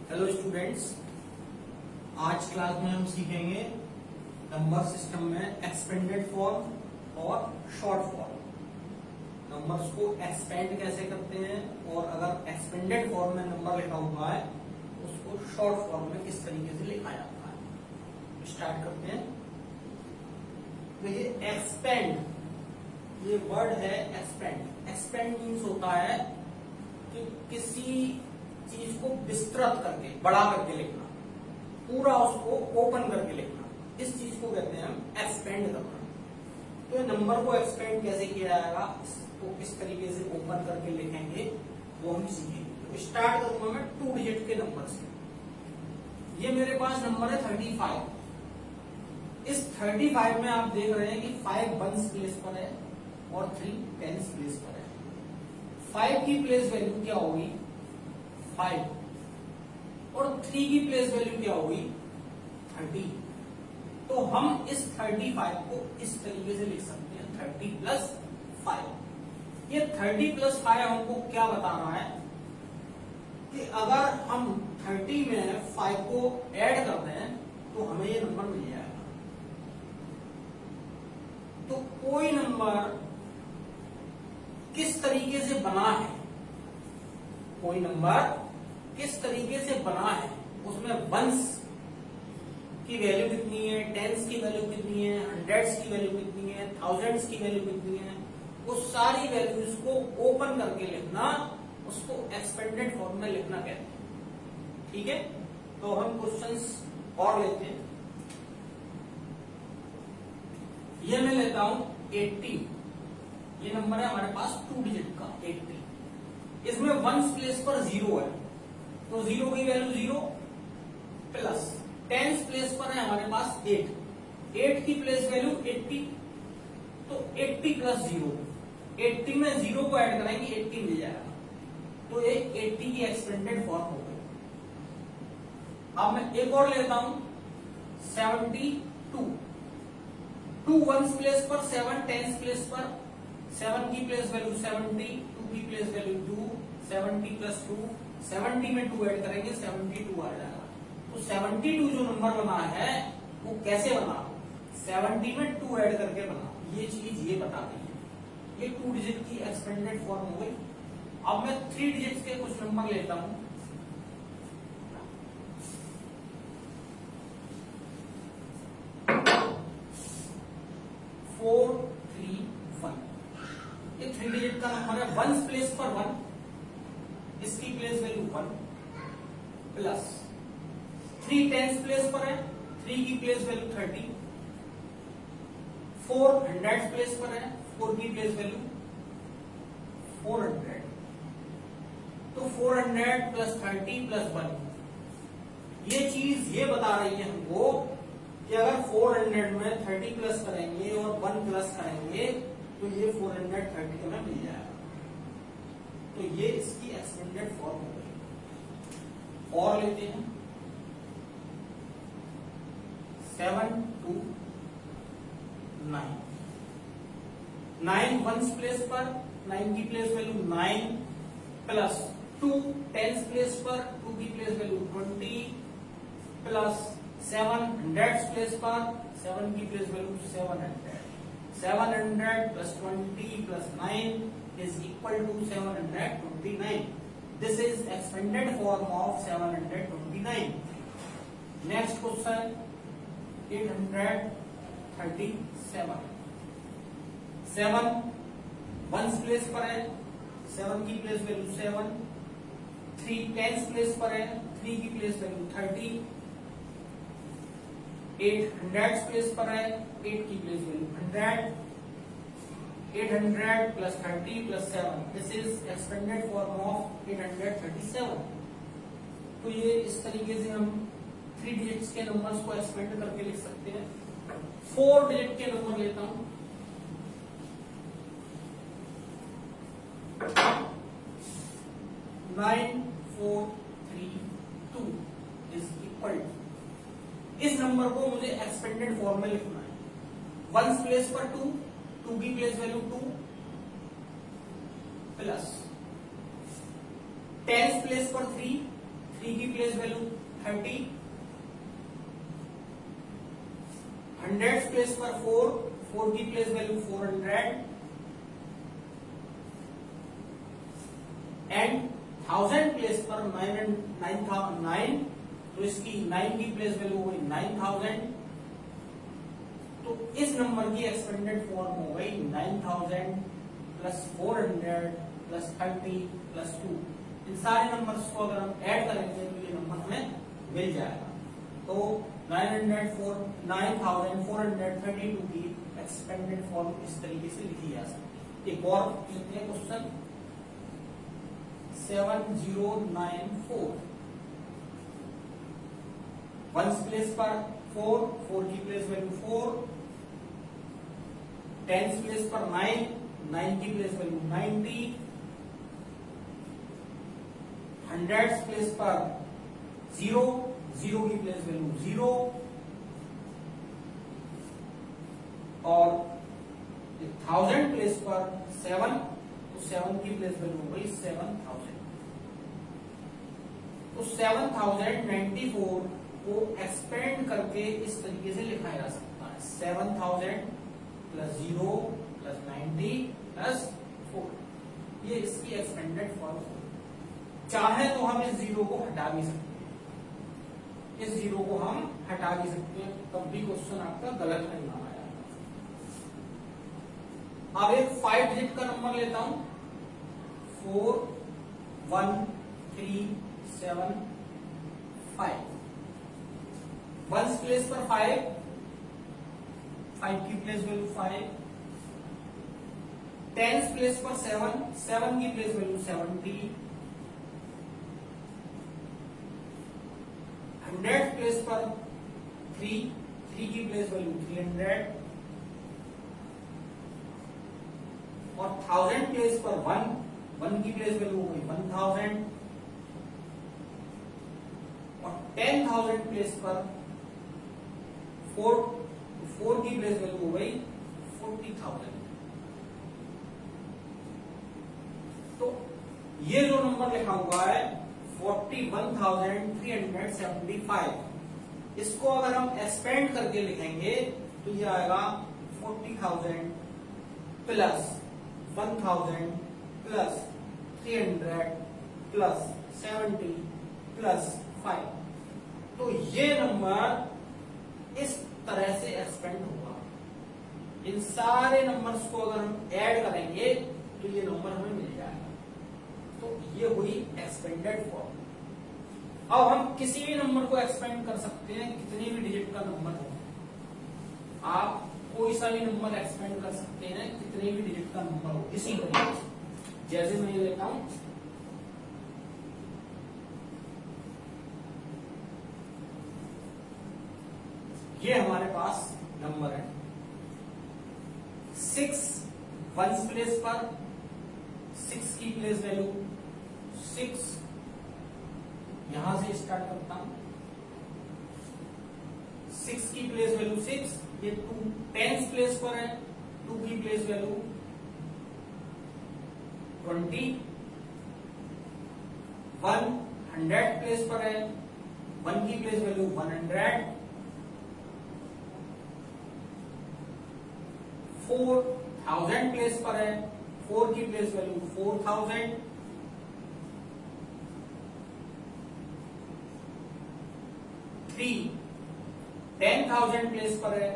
Hello students, आज class में हम सीखेंगे नंबर सिस्टम में एक्सपेंडेड फॉर्म और शॉर्ट फॉर्म। नंबर्स को एक्सपेंड कैसे करते हैं और अगर एक्सपेंडेड फॉर्म में नंबर लिखा हुआ है उसको शॉर्ट फॉर्म में किस तरीके से लिखा जाता है। स्टार्ट करते हैं। तो ये एक्सपेंड, ये वर्ड है एक्सपेंड। एक्सपेंड मीन्स होता है कि किसी चीज को विस्तृत करके, बड़ा करके लिखना, पूरा उसको ओपन करके लिखना, इस चीज को कहते हैं हम एक्सपेंड करना। तो नंबर को एक्सपेंड कैसे किया जाएगा, इसको किस तरीके से ओपन करके लिखेंगे वो हम सीखेंगे। तो स्टार्ट करूंगा मैं 2 डिजिट के नंबर से। ये मेरे पास नंबर है 35। इस 35 में आप देख रहे हैं कि 5 वंस प्लेस पर है और 3 टेंस प्लेस पर है। 5 की प्लेस वैल्यू क्या होगी 5 और 3 की प्लेस वैल्यू क्या होगी 30। तो हम इस 35 को इस तरीके से लिख सकते हैं 30 प्लस 5। ये 30 प्लस 5 हमको क्या बता रहा है कि अगर हम 30 में 5 को ऐड करते हैं तो हमें ये नंबर मिल जाएगा। तो कोई नंबर किस तरीके से बना है, कोई नंबर किस तरीके से बना है, उसमें वंस की वैल्यू कितनी है, टेंस की वैल्यू कितनी है, हंड्रेड्स की वैल्यू कितनी है, थाउजेंड्स की वैल्यू कितनी है, वो सारी वैल्यूज को ओपन करके लिखना, उसको एक्सपेंडेड फॉर्म में लिखना कहते हैं। ठीक है, तो हम क्वेश्चंस और लेते हैं। ये मैं लेता हूं 80। ये नंबर है हमारे पास 2 डिजिट का 80। इसमें वंस प्लेस पर 0 है, तो 0 की वैल्यू 0 प्लस टेंस प्लेस पर है हमारे पास 8 की प्लेस वैल्यू 80। तो 80 प्लस 0, 80 में 0 को ऐड कराएंगे 80 मिल जाएगा। तो ये 80 की एक्सपेंडेड फॉर्म हो गई। अब मैं एक और लेता हूं 72। 2 वंस प्लेस पर, 7 टेंस प्लेस पर, 7 की प्लेस वैल्यू 70, 2 की प्लेस वैल्यू 2, 70 प्लस 2, 70 में 2 ऐड करेंगे 72 आ जाएगा। तो 72 जो नंबर बना है वो कैसे बना, 70 में 2 ऐड करके बना, ये चीज ये बता रही है। ये 2 डिजिट की एक्सपेंडेड फॉर्म हो गई। अब मैं 3 डिजिट के कुछ नंबर लेता हूं। ये 3 डिजिट का नंबर है, वंस प्लेस पर 1, इसकी place value 1 plus 3 tens place पर है, 3 की प्लेस वैल्यू 30, 4 हंड्रेड प्लेस पर है, 4 की प्लेस वैल्यू 400। तो 400 प्लस 30 प्लस 1, ये चीज ये बता रही है हमको कि अगर 400 में 30 प्लस करेंगे और 1 प्लस करेंगे तो ये 430 हमें मिल जाएगा। तो ये इसकी एक्सपेंडेड फॉर्म हो गई। और लेते हैं 7 to 9। 9 वंस प्लेस पर, 9 की place value 9 plus 2 tens place पर, 2 की place value 20 plus 7 hundreds place पर, 7 की place value 700। 700 plus 20 plus 9 is equal to 729. This is expanded form of 729. Next question 837। 7 ones place पर है, 7 की प्लेस वैल्यू 7, 3 टेंस प्लेस पर है, 3 की प्लेस वैल्यू 30, 8 हंड्रेड्स प्लेस पर है, 8 की place value 100, 800 plus 30 plus 7, this is expanded form of 837। तो ये इस तरीके से हम 3 डिजिट्स के नंबर्स को एक्सपेंड करके लिख सकते हैं। 4 डिजिट के नंबर लेता हूं। Nine 4 3 2 is equal. इस नंबर को मुझे एक्सपेंडेड फॉर्म में लिखना है। वंस प्लेस पर 2, 2 की place value 2 plus tens place पर 3, 3 की प्लेस वैल्यू 30, हंड्रेड प्लेस पर 4 की प्लेस वैल्यू 400 एंड 1000 प्लेस पर 9 तो इसकी 9 की प्लेस वैल्यू हो गई 9000। तो इस नंबर की एक्सपेंडेड फॉर्म हो गई 9000 प्लस 400 प्लस 30 प्लस 2। इन सारे नंबर्स को अगर हम ऐड करेंगे तो ये नंबर हमें मिल जाएगा। तो 9432 की एक्सपेंडेड फॉर्म इस तरीके से लिखी जा सकती है। एक और लिखते हैं क्वेश्चन 7094, वंस प्लेस पर 4 की प्लेस वैल्यू 4, टेंस प्लेस पर 9 की प्लेस वैल्यू 90, हंड्रेड्स प्लेस पर 0 की प्लेस वैल्यू 0 और 1000 प्लेस पर 7 तो 7 की प्लेस वैल्यू हो गई 7000। तो 7094 को एक्सपेंड करके इस तरीके से लिखा जा सकता है 7000 प्लस 0 प्लस 90 प्लस 4। ये इसकी एक्सपेंडेड फॉर्म है। चाहे तो हम इस जीरो को हटा भी सकते हैं, इस जीरो को हम हटा भी सकते हैं, तब भी क्वेश्चन आपका गलत नहीं माना जाएगा। अब एक 5 डिजिट का नंबर लेता हूं 41375। वंस प्लेस पर 5 की प्लेस वैल्यू 5, टेंस प्लेस पर 7 की प्लेस वैल्यू 70, हंड्रेड प्लेस पर 3 की प्लेस वैल्यू 300 और 1000 प्लेस पर 1 की प्लेस वैल्यू हो गई 1000 और 10,000 प्लेस पर 4 की प्लेस वैल्यू हो गई 40,000। तो ये जो नंबर लिखा हुआ है 41,375, इसको अगर हम एक्सपेंड करके लिखेंगे तो ये आएगा 40,000 प्लस 1,000 प्लस 300 प्लस 70 प्लस 5। तो ये नंबर इस तरह से एक्सपेंड होगा। इन सारे नंबर्स को अगर हम ऐड करेंगे तो ये नंबर हमें मिल जाएगा। तो ये हुई एक्सपेंडेड फॉर्म। अब हम किसी भी नंबर को एक्सपेंड कर सकते हैं, कितनी भी डिजिट का नंबर हो। आप कोई सा भी नंबर एक्सपेंड कर सकते हैं, कितने भी डिजिट का नंबर हो, इसी तरीके से। जैसे मैं ये लेता हूं ये हमारे पास नंबर है 6, वंस प्लेस पर 6 की प्लेस वैल्यू 6, यहां से स्टार्ट करता हूं 6 की प्लेस वैल्यू 6, ये 2 टेंस प्लेस पर है 2 की प्लेस वैल्यू 20, 1 100 प्लेस पर है 1 की प्लेस वैल्यू 100, 4,000 प्लेस पर है 4 की प्लेस वैल्यू 4,000, 10,000 प्लेस पर है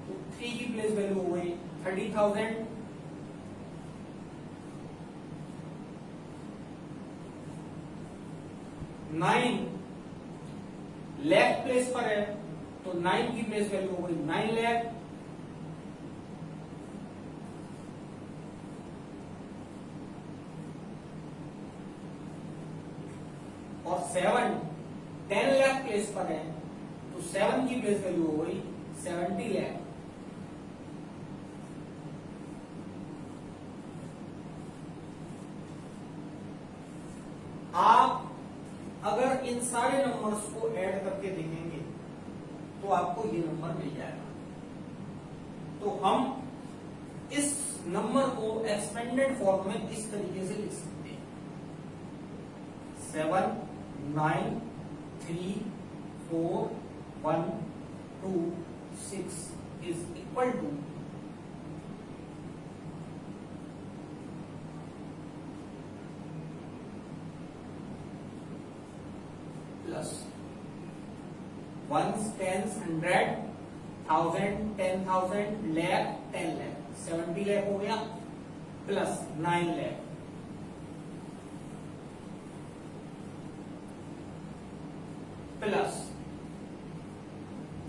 तो 3 की प्लेस वैल्यू हो गई 30,000, 9 लाख प्लेस पर है तो 9 की प्लेस वैल्यू हो गई 9 लाख, और 7 10 लाख प्लेस पर है तो 7 की प्लेस वैल्यू हो गई 70 लाख। आप अगर इन सारे नंबर्स को ऐड करके देखेंगे तो आपको ये नंबर मिल जाएगा। तो हम इस नंबर को एक्सपेंडेड फॉर्म में इस तरीके से लिख सकते हैं 7 9 3 4 1 2 6 is equal to plus ones, tens, 100, 1000, 10,000, lakh, 10 lakh, 70 lakh हो गया plus 9 lakh plus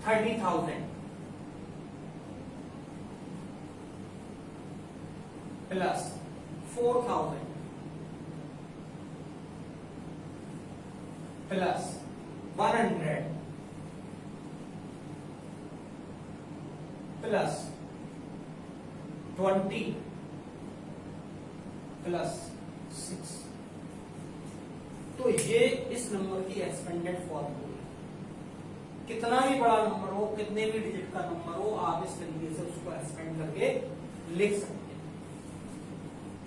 30,000 plus 4,000 plus 100 plus 20 plus 6। तो ये इस नंबर की एक्सपेंडेड फॉर्म होगी। कितना भी बड़ा नंबर हो, कितने भी डिजिट का नंबर हो, आप इस तरीके से उसको एक्सपेंड करके लिख सकते हैं।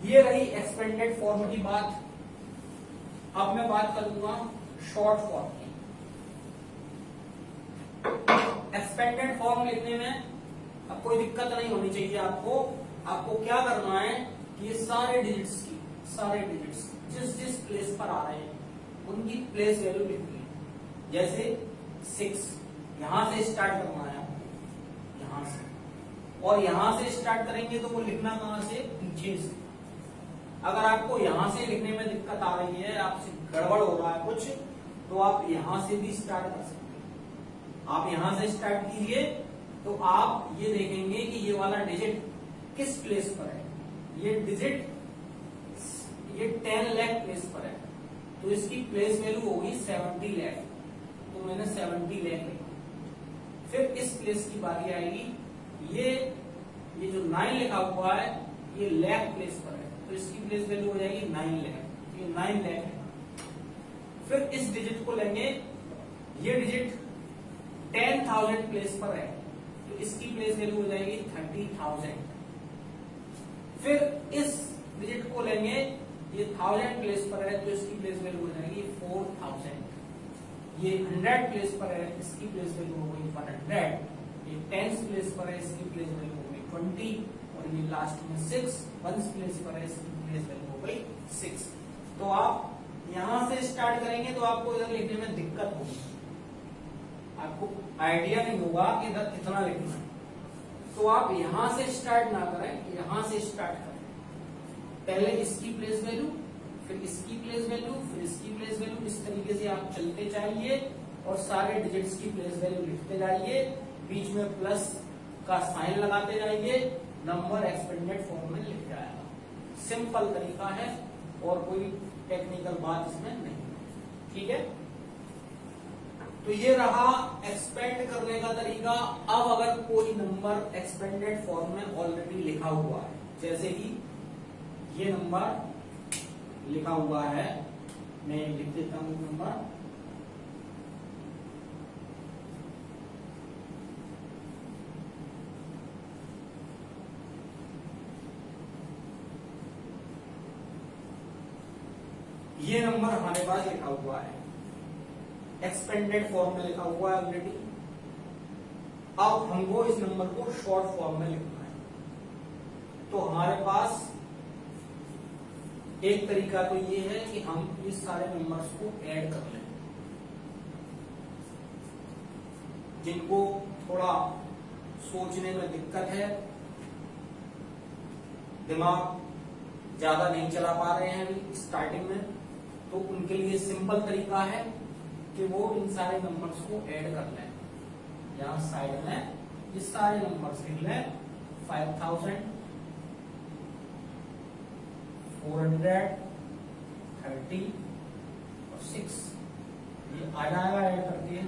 ये रही एक्सपेंडेड फॉर्म की बात। अब मैं बात करूंगा शॉर्ट फॉर्म की। एक्सपेंडेड फॉर्म लिखने में अब कोई दिक्कत नहीं होनी चाहिए आपको। आपको क्या करना है कि ये सारे डिजिट्स जिस जिस प्लेस पर आ रहे हैं उनकी प्लेस वैल्यू लिखनी है। जैसे 6 यहां से स्टार्ट करना है आपको, यहां से, और यहां से स्टार्ट करेंगे तो वो लिखना कहां से, पीछे से। अगर आपको यहां से लिखने में दिक्कत आ रही है, आपसे गड़बड़ हो रहा है कुछ, तो आप यहां से भी स्टार्ट कर सकते हैं। आप यहां से स्टार्ट कीजिए तो आप ये देखेंगे कि ये वाला डिजिट किस प्लेस पर है। ये डिजिट ये 10 लाख प्लेस पर है, तो इसकी प्लेस वैल्यू होगी 70 लाख। तो मैंने 70 लाख लिखा। फिर इस प्लेस की बारी आएगी। ये जो 9 लिखा हुआ है ये लाख प्लेस पर है, तो इसकी प्लेस वैल्यू हो जाएगी 9 लाख। ये 9 लाख है। फिर इस डिजिट को लेंगे। ये डिजिट 10,000 प्लेस पर है, तो इसकी प्लेस वैल्यू हो जाएगी 30,000। फिर इस डिजिट को लेंगे, ये 1000 प्लेस पर है, तो इसकी प्लेस वैल्यू हो जाएगी 4000। ये 100 प्लेस पर है, इसकी प्लेस वैल्यू हो गई 100। ये 10 प्लेस पर है, इसकी प्लेस वैल्यू हो गई 20। और ये लास्ट में 6 1 प्लेस पर है, इसकी प्लेस वैल्यू हो गई 6। तो आप यहां से स्टार्ट करेंगे तो आपको इधर लिखने में दिक्कत होगी, आपको आइडिया नहीं होगा कि इधर कितना लिखना है। तो आप यहां से स्टार्ट ना करें, यहां से स्टार्ट करें। पहले इसकी प्लेस वैल्यू, फिर इसकी प्लेस वैल्यू, फिर इसकी प्लेस वैल्यू। इस तरीके से आप चलते जाइए और सारे डिजिट्स की प्लेस वैल्यू लिखते जाइए। बीच में प्लस का साइन लगाते जाइए, नंबर एक्सपेंडेड फॉर्म में लिख जाएगा। सिंपल तरीका है और कोई टेक्निकल बात इसमें नहीं, ठीक है। तो ये रहा एक्सपेंड करने का तरीका। अब अगर कोई नंबर एक्सपेंडेड फॉर्म में ऑलरेडी लिखा हुआ है, जैसे कि ये नंबर लिखा हुआ है, मैं लिख देता हूं नंबर। ये नंबर हमारे पास लिखा हुआ है, एक्सपेंडेड फॉर्म में लिखा हुआ है ऑलरेडी। अब हमको इस नंबर को शॉर्ट फॉर्म में लिखना है। तो हमारे पास एक तरीका तो ये है कि हम इस सारे नंबर्स को ऐड कर लें। जिनको थोड़ा सोचने में दिक्कत है, दिमाग ज्यादा नहीं चला पा रहे हैं अभी स्टार्टिंग में, तो उनके लिए सिंपल तरीका है कि वो इन सारे नंबर्स को ऐड कर लें। यहां साइड में ये सारे नंबर्स लिख लें। 5000, 430 और 6, ये आ जाएगा ऐड करके।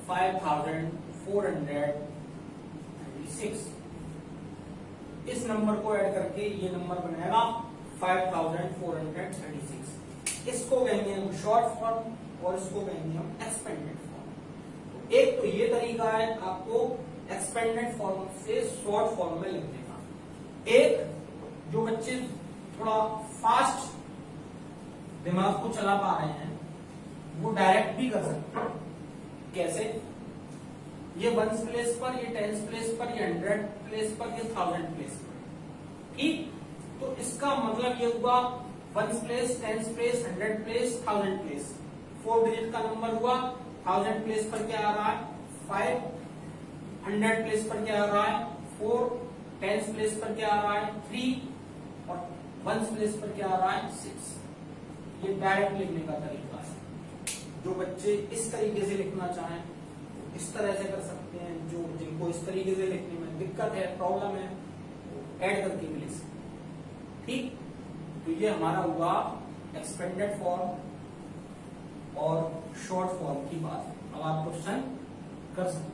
5436। इस नंबर को ऐड करके ये नंबर बनेगा 5436। इसको कहेंगे हम शॉर्ट फॉर्म और इसको कहेंगे हम एक्सपेंडेड फॉर्म। एक तो ये तरीका है आपको एक्सपेंडेड फॉर्म से शॉर्ट फॉर्म में लिखने का। एक जो बच्चे थोड़ा फास्ट दिमाग को चला पा रहे हैं वो डायरेक्ट भी कर सकते हैं। कैसे? ये वंस प्लेस पर, ये टेंस प्लेस पर, ये 100 प्लेस पर, ये 1000 प्लेस पर। ठीक, तो इसका मतलब ये हुआ ones place, tens place, 100 place, 1000 place. 4 digit का नंबर हुआ। 1000 प्लेस पर क्या आ रहा है? 5। 100 प्लेस पर क्या आ रहा है? 4। टेंस प्लेस पर क्या आ रहा है? 3 और वंस प्लेस पर क्या आ रहा है? 6। ये डायरेक्ट लिखने का तरीका है। जो बच्चे इस तरीके से लिखना चाहें इस तरह से कर सकते हैं, जो जिनको इस तरीके से लिखने में दिक्कत है, प्रॉब्लम है, ऐड करके भी लिख सकते हैं। ठीक, तो ये हमारा हुआ एक्सपेंडेड फॉर्म और शॉर्ट फॉर्म की बात। अब आप क्वेश्चन कर सकते हैं।